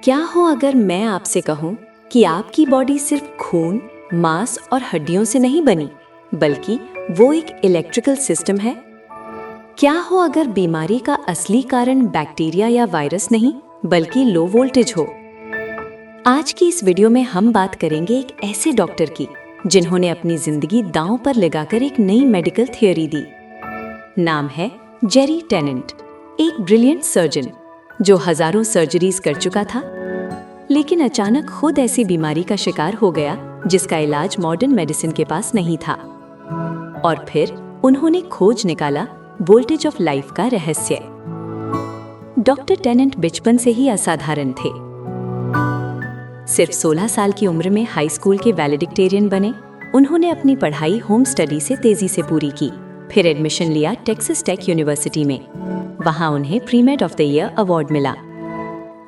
क्या हो अगर मैं आपसे कहूं कि आपकी बॉडी सिर्फ खून, मांस और हड्डियों से नहीं बनी, बल्कि वो एक इलेक्ट्रिकल सिस्टम है? क्या हो अगर बीमारी का असली कारण बैक्टीरिया या वायरस नहीं, बल्कि लो वोल्टेज हो? आज की इस वीडियो में हम बात करेंगे एक ऐसे डॉक्टर की जिन्होंने अपनी जिंदगी दांव पर लगाकर एक नई मेडिकल थियोरी दी। नाम है जेरी टेनेंट, एक ब्रिलियंट सर्जन जो हजारों सर्जरीज कर चुका था, लेकिन अचानक खुद ऐसी बीमारी का शिकार हो गया जिसका इलाज मॉडर्न मेडिसिन के पास नहीं था। और फिर उन्होंने खोज निकाला वोल्टेज ऑफ लाइफ का रहस्य। डॉक्टर टेनेंट बचपन से ही असाधारण थे। सिर्फ 16 साल की उम्र में हाई स्कूल के वैलेडिक्टेरियन बने। उन्होंने अपनी पढ़ाई होम स्टडी से तेजी से पूरी की, फिर एडमिशन लिया टेक्सास टेक यूनिवर्सिटी में। वहां उन्हें premade of the year award मिला।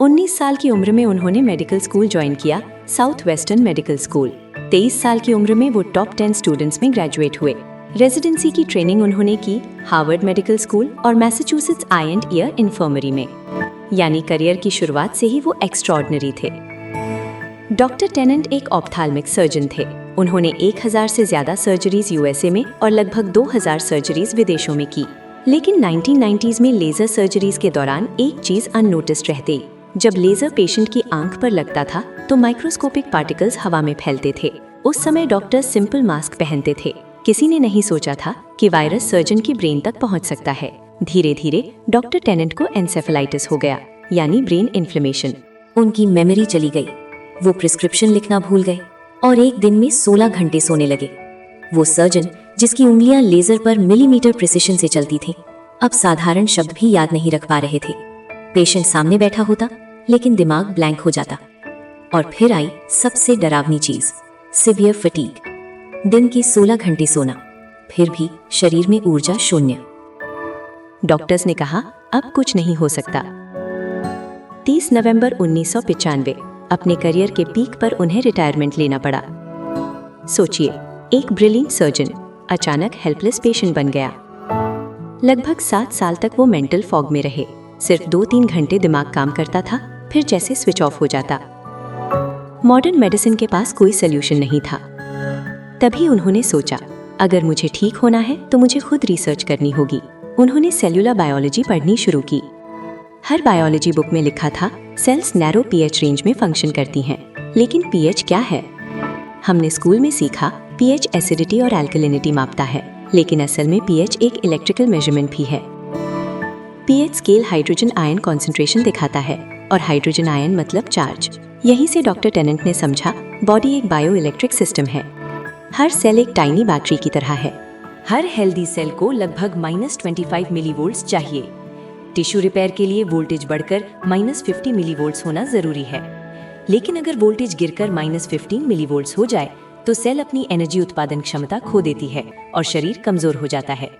19 साल की उम्र में उन्होंने मेडिकल स्कूल ज्वाइन किया, साउथ वेस्टर्न मेडिकल स्कूल। 23 साल की उम्र में वो टॉप 10 स्टूडेंट्स में ग्रेजुएट हुए। रेजिडेंसी की ट्रेनिंग उन्होंने की हार्वर्ड मेडिकल स्कूल और Massachusetts I and year infirmary में। यानी करियर की शुरुआत से ही वो एक्स्ट्राऑर्डिनरी थे। डॉक्टर टेनेंट एक ऑप्थाल्मिक सर्जन थे। उन्होंने 1000 से ज्यादा सर्जरीज यूएसए में और लगभग 2000 सर्जरीज विदेशों में की। लेकिन 1990s में लेजर सर्जरीज के दौरान एक चीज अननोटिस्ड रह गई। जब लेजर पेशेंट की आंख पर लगता था तो माइक्रोस्कोपिक पार्टिकल्स हवा में फैलते थे। उस समय डॉक्टर सिंपल मास्क पहनते थे। किसी ने नहीं सोचा था कि वायरस सर्जन की ब्रेन तक पहुंच सकता है। धीरे धीरे डॉक्टर टेनेंट को एन्सेफेलाइटिस हो गया, यानी ब्रेन इन्फ्लेमेशन। उनकी मेमोरी चली गई, वो प्रिस्क्रिप्शन लिखना भूल गए और एक दिन में 16 घंटे सोने लगे। वो सर्जन जिसकी उंगलियां लेजर पर मिलीमीटर प्रिसिशन से चलती थी, अब साधारण शब्द भी याद नहीं रख पा रहे थे। पेशेंट सामने बैठा होता लेकिन दिमाग ब्लैंक हो जाता। और फिर आई सबसे डरावनी चीज, सिवियर फटीग। दिन के 16 घंटे सोना, फिर भी शरीर में ऊर्जा शून्य। डॉक्टर्स ने कहा अब कुछ नहीं हो सकता। 30 नवंबर 1995 अपने करियर के पीक पर उन्हें रिटायरमेंट लेना पड़ा। सोचिए, एक ब्रिलियंट सर्जन अचानक हेल्पलेस पेशेंट बन गया। लगभग 7 साल तक वो मेंटल फॉग में रहे। सिर्फ 2-3 घंटे दिमाग काम करता था, फिर जैसे स्विच ऑफ हो जाता। मॉडर्न मेडिसिन के पास कोई सोल्यूशन नहीं था। तभी उन्होंने सोचा, अगर मुझे ठीक होना है तो मुझे खुद रिसर्च करनी होगी। उन्होंने सेल्यूलर बायोलॉजी पढ़नी शुरू की। हर बायोलॉजी बुक में लिखा था सेल्स नैरो पीएच रेंज में फंक्शन करती हैं। लेकिन पीएच क्या है? हमने स्कूल में सीखा पीएच एसिडिटी और एल्कलिनिटी मापता है, लेकिन असल में पीएच एक इलेक्ट्रिकल मेजरमेंट भी है। PH scale hydrogen ion concentration दिखाता है और हाइड्रोजन आयन मतलब चार्ज। यहीं से डॉक्टर टेनेंट ने समझा बॉडी एक बायो इलेक्ट्रिक सिस्टम है। हर सेल एक टाइनी बैटरी की तरह है। हर हेल्दी सेल को लगभग -25 मिलीवोल्ट्स चाहिए। टिश्यू रिपेयर के लिए वोल्टेज बढ़कर -50 मिलीवोल्ट्स होना जरूरी है। लेकिन अगर वोल्टेज गिरकर -15 मिलीवोल्ट्स हो जाए तो सेल अपनी एनर्जी उत्पादन क्षमता खो देती है और शरीर कमजोर हो जाता है।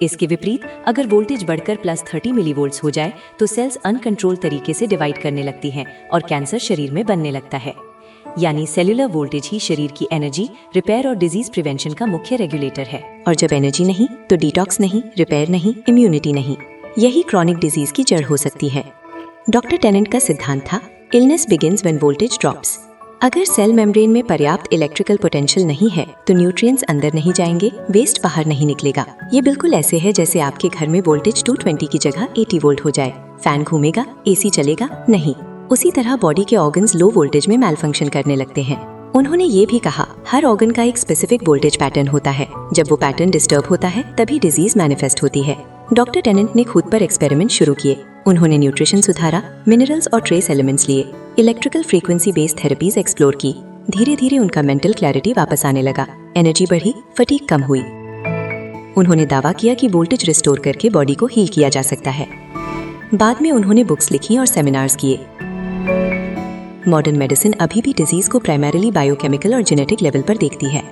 इसके विपरीत अगर वोल्टेज बढ़कर +30 मिलीवोल्ट्स हो जाए तो सेल्स अनकंट्रोल तरीके से डिवाइड करने लगती हैं और कैंसर शरीर में बनने लगता है। यानी सेल्यूलर वोल्टेज ही शरीर की एनर्जी, रिपेयर और डिजीज प्रिवेंशन का मुख्य रेगुलेटर है। और जब एनर्जी नहीं तो डिटॉक्स नहीं, रिपेयर नहीं, इम्यूनिटी नहीं। यही क्रॉनिक डिजीज की जड़ हो सकती है। डॉक्टर टेनेंट का सिद्धांत था illness begins when voltage drops. अगर सेल मेम्ब्रेन में पर्याप्त इलेक्ट्रिकल पोटेंशियल नहीं है तो न्यूट्रिएंट्स अंदर नहीं जाएंगे, वेस्ट बाहर नहीं निकलेगा। ये बिल्कुल ऐसे है जैसे आपके घर में वोल्टेज 220 की जगह 80 वोल्ट हो जाए। फैन घूमेगा, एसी चलेगा नहीं। उसी तरह बॉडी के ऑर्गन्स लो वोल्टेज में मैलफंक्शन करने लगते हैं। उन्होंने ये भी कहा हर ऑर्गन का एक स्पेसिफिक वोल्टेज पैटर्न होता है। जब वो पैटर्न डिस्टर्ब होता है तभी डिजीज मैनिफेस्ट होती है। डॉक्टर टेनेंट ने खुद पर एक्सपेरिमेंट शुरू किए। उन्होंने न्यूट्रिशन सुधारा, मिनरल्स और ट्रेस एलिमेंट्स लिए, electrical frequency based therapies explore की। धीरे धीरे उनका मेंटल क्लैरिटी वापस आने लगा, एनर्जी बढ़ी, फटीग कम हुई। उन्होंने दावा किया कि वोल्टेज रिस्टोर करके बॉडी को हील किया जा सकता है। बाद में उन्होंने बुक्स लिखी और सेमिनार्स किए। मॉडर्न मेडिसिन अभी भी डिजीज को प्राइमरीली बायोकेमिकल और जेनेटिक लेवल पर देखती है,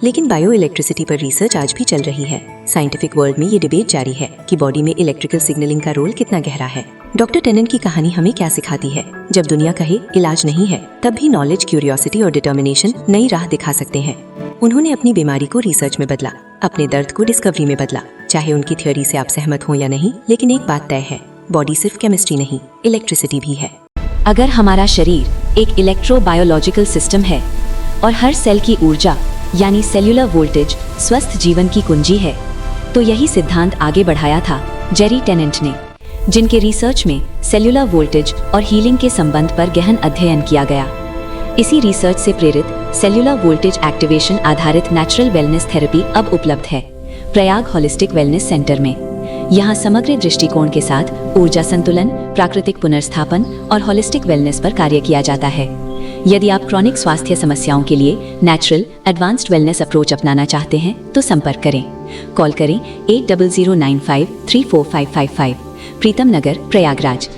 लेकिन बायो इलेक्ट्रिसिटी पर रिसर्च आज भी चल रही है। साइंटिफिक वर्ल्ड में ये डिबेट जारी है कि बॉडी में इलेक्ट्रिकल सिग्नलिंग का रोल कितना गहरा है। डॉक्टर टेनेंट की कहानी हमें क्या सिखाती है? जब दुनिया कहे इलाज नहीं है, तब भी नॉलेज, क्यूरियोसिटी और डिटर्मिनेशन नई राह दिखा सकते हैं। उन्होंने अपनी बीमारी को रिसर्च में बदला, अपने दर्द को डिस्कवरी में बदला। चाहे उनकी थ्योरी से आप सहमत हो या नहीं, लेकिन एक बात तय है, बॉडी सिर्फ केमिस्ट्री नहीं, इलेक्ट्रिसिटी भी है। अगर हमारा शरीर एक इलेक्ट्रोबायोलॉजिकल सिस्टम है और हर सेल की ऊर्जा यानी सेल्यूलर वोल्टेज स्वस्थ जीवन की कुंजी है, तो यही सिद्धांत आगे बढ़ाया था जेरी टेनेंट ने, जिनके रिसर्च में सेल्यूलर वोल्टेज और हीलिंग के संबंध पर गहन अध्ययन किया गया। इसी रिसर्च से प्रेरित सेल्यूलर वोल्टेज एक्टिवेशन आधारित नेचुरल वेलनेस थेरेपी अब उपलब्ध है प्रयाग होलिस्टिक वेलनेस सेंटर में। यहाँ समग्र दृष्टिकोण के साथ ऊर्जा संतुलन, प्राकृतिक पुनर्स्थापन और होलिस्टिक वेलनेस पर कार्य किया जाता है। यदि आप क्रॉनिक स्वास्थ्य समस्याओं के लिए नेचुरल एडवांस्ड वेलनेस अप्रोच अपनाना चाहते हैं तो संपर्क करें। कॉल करें 8009534555, प्रीतम नगर, प्रयागराज।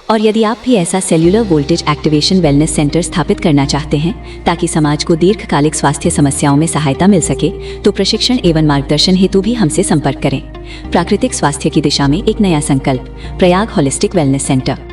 और यदि आप भी ऐसा cellular voltage activation wellness centre स्थापित करना चाहते हैं ताकि समाज को दीर्घकालिक स्वास्थ्य समस्याओं में सहायता मिल सके, तो प्रशिक्षण एवं मार्गदर्शन हेतु भी हमसे संपर्क करें। प्राकृतिक स्वास्थ्य की दिशा में एक नया संकल्प, प्रयाग होलिस्टिक वेलनेस सेंटर।